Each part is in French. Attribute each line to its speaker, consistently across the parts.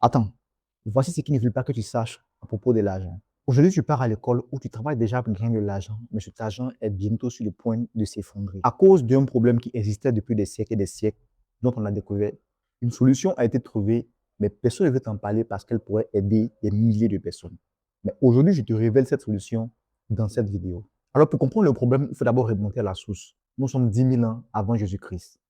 Speaker 1: Attends, voici ce qu'il ne veut pas que tu saches à propos de l'argent. Aujourd'hui, tu pars à l'école où tu travailles déjà pour gagner de l'argent, mais cet argent est bientôt sur le point de s'effondrer. À cause d'un problème qui existait depuis des siècles et des siècles, dont on a découvert, une solution a été trouvée, mais personne ne veut t'en parler parce qu'elle pourrait aider des milliers de personnes. Mais aujourd'hui, je te révèle cette solution dans cette vidéo. Alors, pour comprendre le problème, il faut d'abord remonter à la source. Nous sommes 10 000 ans avant Jésus-Christ.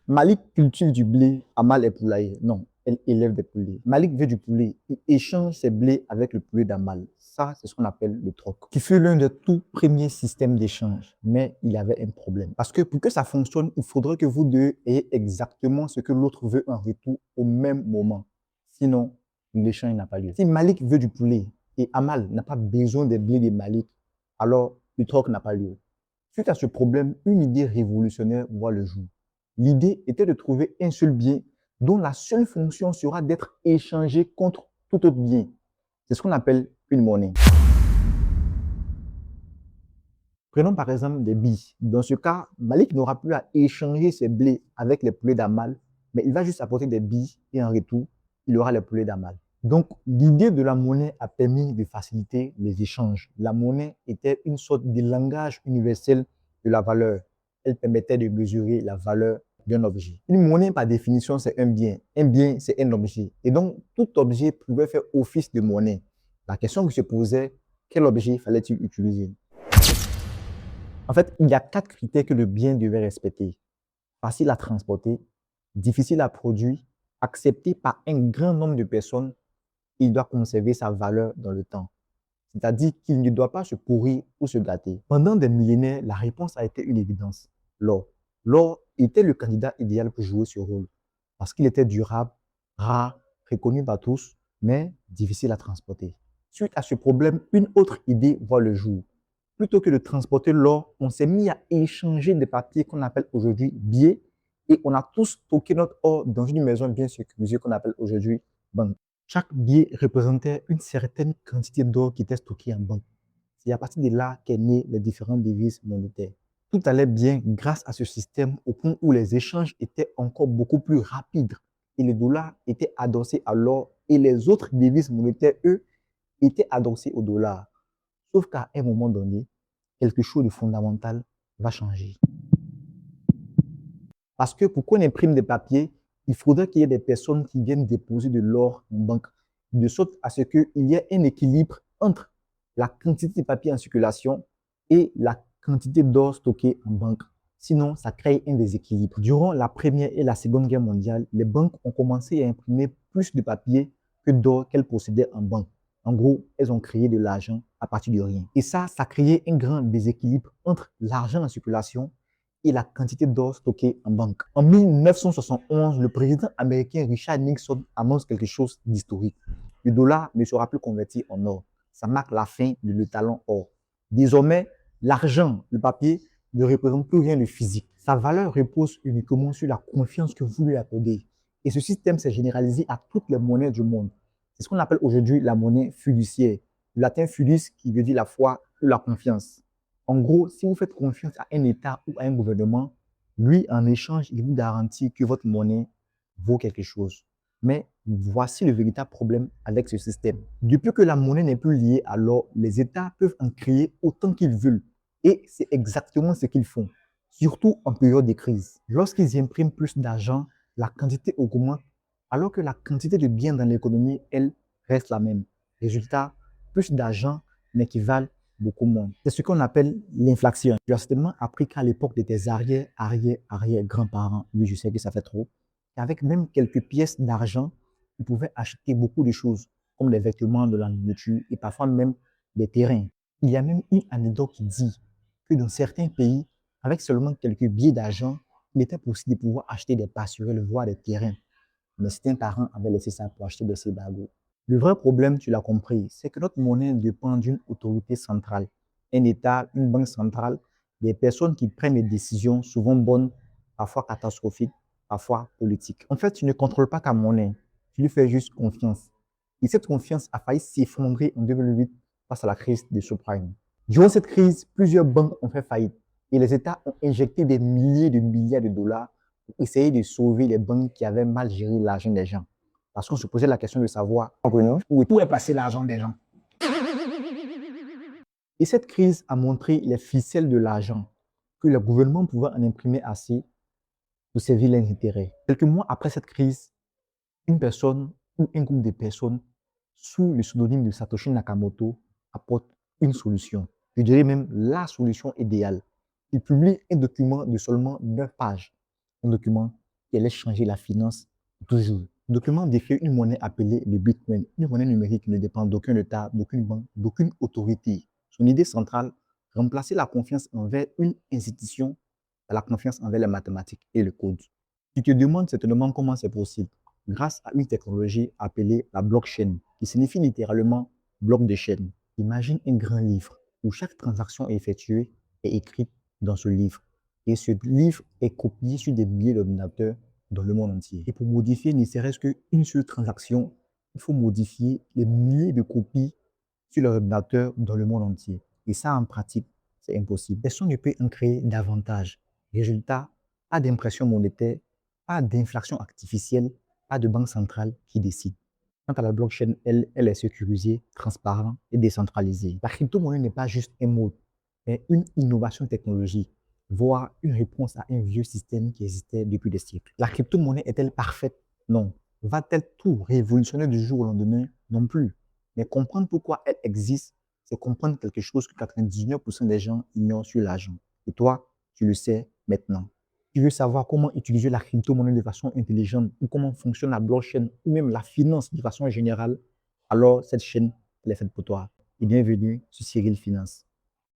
Speaker 1: Malik cultive du blé, Amal est poulailler. Non, elle élève des poulets. Malik veut du poulet, il échange ses blés avec le poulet d'Amal. Ça, c'est ce qu'on appelle le troc, qui fut l'un des tout premiers systèmes d'échange. Mais il y avait un problème. Parce que pour que ça fonctionne, il faudrait que vous deux ayez exactement ce que l'autre veut en retour au même moment. Sinon, l'échange n'a pas lieu. Si Malik veut du poulet et Amal n'a pas besoin des blés de Malik, alors le troc n'a pas lieu. Suite à ce problème, une idée révolutionnaire voit le jour. L'idée était de trouver un seul bien dont la seule fonction sera d'être échangé contre tout autre bien. C'est ce qu'on appelle une monnaie. Prenons par exemple des billes. Dans ce cas, Malik n'aura plus à échanger ses blés avec les poulets d'Amal, mais il va juste apporter des billes et en retour, il aura les poulets d'Amal. Donc, l'idée de la monnaie a permis de faciliter les échanges. La monnaie était une sorte de langage universel de la valeur. Elle permettait de mesurer la valeur d'un objet. Une monnaie, par définition, c'est un bien. Un bien, c'est un objet. Et donc, tout objet pouvait faire office de monnaie. La question qui se posait, quel objet fallait-il utiliser? En fait, il y a 4 critères que le bien devait respecter. Facile à transporter, difficile à produire, accepté par un grand nombre de personnes, il doit conserver sa valeur dans le temps. C'est-à-dire qu'il ne doit pas se pourrir ou se gâter. Pendant des millénaires, la réponse a été une évidence. L'or. L'or était le candidat idéal pour jouer ce rôle parce qu'il était durable, rare, reconnu par tous, mais difficile à transporter. Suite à ce problème, une autre idée voit le jour. Plutôt que de transporter l'or, on s'est mis à échanger des papiers qu'on appelle aujourd'hui billets et on a tous stocké notre or dans une maison bien sécurisée qu'on appelle aujourd'hui banque. Chaque billet représentait une certaine quantité d'or qui était stockée en banque. C'est à partir de là qu'est née les différentes devises monétaires. Tout allait bien grâce à ce système au point où les échanges étaient encore beaucoup plus rapides et le dollar était adossé à l'or et les autres devises monétaires, eux, étaient adossées au dollar. Sauf qu'à un moment donné, quelque chose de fondamental va changer. Parce que pour qu'on imprime des papiers, il faudrait qu'il y ait des personnes qui viennent déposer de l'or en banque, de sorte à ce qu'il y ait un équilibre entre la quantité de papier en circulation et la quantité d'or stocké en banque. Sinon, ça crée un déséquilibre. Durant la Première et la Seconde Guerre mondiale, les banques ont commencé à imprimer plus de papier que d'or qu'elles possédaient en banque. En gros, elles ont créé de l'argent à partir de rien. Et ça créé un grand déséquilibre entre l'argent en circulation et la quantité d'or stockée en banque. En 1971, le président américain Richard Nixon annonce quelque chose d'historique. Le dollar ne sera plus converti en or. Ça marque la fin de l'étalon or. Désormais, l'argent, le papier, ne représente plus rien de physique. Sa valeur repose uniquement sur la confiance que vous lui accordez. Et ce système s'est généralisé à toutes les monnaies du monde. C'est ce qu'on appelle aujourd'hui la monnaie fiduciaire. Le latin fiducia qui veut dire la foi ou la confiance. En gros, si vous faites confiance à un État ou à un gouvernement, lui, en échange, il vous garantit que votre monnaie vaut quelque chose. Mais voici le véritable problème avec ce système. Depuis que la monnaie n'est plus liée à l'or, les États peuvent en créer autant qu'ils veulent. Et c'est exactement ce qu'ils font, surtout en période de crise. Lorsqu'ils impriment plus d'argent, la quantité augmente, alors que la quantité de biens dans l'économie, elle, reste la même. Résultat, plus d'argent n'équivalent beaucoup moins. C'est ce qu'on appelle l'inflation. Tu as certainement appris qu'à l'époque de tes arrière-grands-parents, oui, je sais que ça fait trop, qu'avec même quelques pièces d'argent, ils pouvaient acheter beaucoup de choses, comme des vêtements, de la nourriture et parfois même des terrains. Il y a même une anecdote qui dit que dans certains pays, avec seulement quelques billets d'argent, il était possible de pouvoir acheter des passerelles, voire des terrains. Mais certains parents avaient laissé ça pour acheter des bagos. Le vrai problème, tu l'as compris, c'est que notre monnaie dépend d'une autorité centrale, un État, une banque centrale, des personnes qui prennent des décisions souvent bonnes, parfois catastrophiques, parfois politiques. En fait, tu ne contrôles pas ta monnaie, tu lui fais juste confiance. Et cette confiance a failli s'effondrer en 2008 face à la crise des subprimes. Durant cette crise, plusieurs banques ont fait faillite et les États ont injecté des milliers de milliards de dollars pour essayer de sauver les banques qui avaient mal géré l'argent des gens. Parce qu'on se posait la question de savoir
Speaker 2: où est passé l'argent des gens.
Speaker 1: Et cette crise a montré les ficelles de l'argent, que le gouvernement pouvait en imprimer assez pour servir leurs intérêts. Quelques mois après cette crise, une personne ou un groupe de personnes sous le pseudonyme de Satoshi Nakamoto apporte une solution. Je dirais même la solution idéale. Il publie un document de seulement 9 pages. Un document qui allait changer la finance toujours. Le document décrit une monnaie appelée le Bitcoin, une monnaie numérique qui ne dépend d'aucun État, d'aucune banque, d'aucune autorité. Son idée centrale, remplacer la confiance envers une institution par la confiance envers les mathématiques et le code. Tu te demandes certainement comment c'est possible. Grâce à une technologie appelée la blockchain, qui signifie littéralement bloc de chaîne. Imagine un grand livre où chaque transaction effectuée est écrite dans ce livre. Et ce livre est copié sur des milliers d'ordinateurs dans le monde entier. Et pour modifier ne serait-ce qu'une seule transaction, il faut modifier les milliers de copies sur l'ordinateur dans le monde entier. Et ça, en pratique, c'est impossible. Personne ne peut en créer davantage. Résultat, pas d'impression monétaire, pas d'inflation artificielle, pas de banque centrale qui décide. Quant à la blockchain, elle est sécurisée, transparente et décentralisée. La crypto-monnaie n'est pas juste un mode, mais une innovation technologique, voire une réponse à un vieux système qui existait depuis des siècles. La crypto-monnaie est-elle parfaite? Non. Va-t-elle tout révolutionner du jour au lendemain? Non plus. Mais comprendre pourquoi elle existe, c'est comprendre quelque chose que 99% des gens ignorent sur l'argent. Et toi, tu le sais maintenant. Tu veux savoir comment utiliser la crypto-monnaie de façon intelligente ou comment fonctionne la blockchain ou même la finance de façon générale, alors cette chaîne, elle est faite pour toi. Et bienvenue sur Cyril Finance.